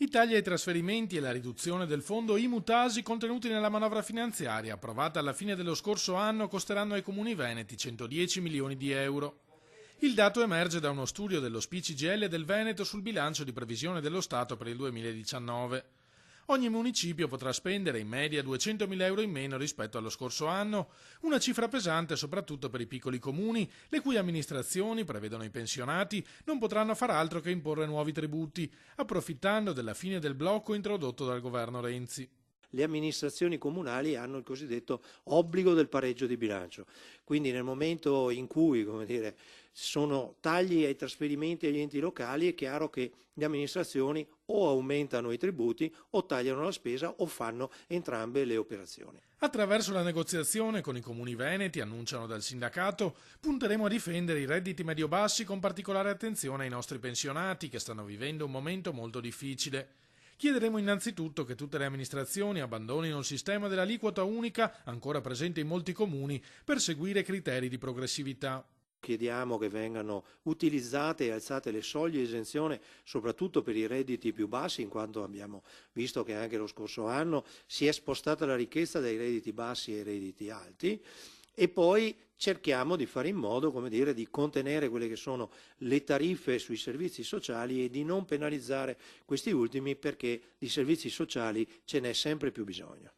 I tagli ai trasferimenti e la riduzione del fondo IMU-TASI contenuti nella manovra finanziaria approvata alla fine dello scorso anno costeranno ai comuni veneti 110 milioni di euro. Il dato emerge da uno studio dello SPI-CGIL del Veneto sul bilancio di previsione dello Stato per il 2019. Ogni municipio potrà spendere in media 200.000 euro in meno rispetto allo scorso anno, una cifra pesante soprattutto per i piccoli comuni, le cui amministrazioni, prevedono i pensionati, non potranno far altro che imporre nuovi tributi, approfittando della fine del blocco introdotto dal governo Renzi. Le amministrazioni comunali hanno il cosiddetto obbligo del pareggio di bilancio, quindi nel momento in cui, sono tagli ai trasferimenti agli enti locali è chiaro che le amministrazioni o aumentano i tributi o tagliano la spesa o fanno entrambe le operazioni. Attraverso la negoziazione con i comuni veneti, annunciano dal sindacato, punteremo a difendere i redditi medio-bassi con particolare attenzione ai nostri pensionati che stanno vivendo un momento molto difficile. Chiederemo innanzitutto che tutte le amministrazioni abbandonino il sistema dell'aliquota unica, ancora presente in molti comuni, per seguire criteri di progressività. Chiediamo che vengano utilizzate e alzate le soglie di esenzione soprattutto per i redditi più bassi, in quanto abbiamo visto che anche lo scorso anno si è spostata la ricchezza dai redditi bassi ai redditi alti. E poi cerchiamo di fare in modo, di contenere quelle che sono le tariffe sui servizi sociali e di non penalizzare questi ultimi perché di servizi sociali ce n'è sempre più bisogno.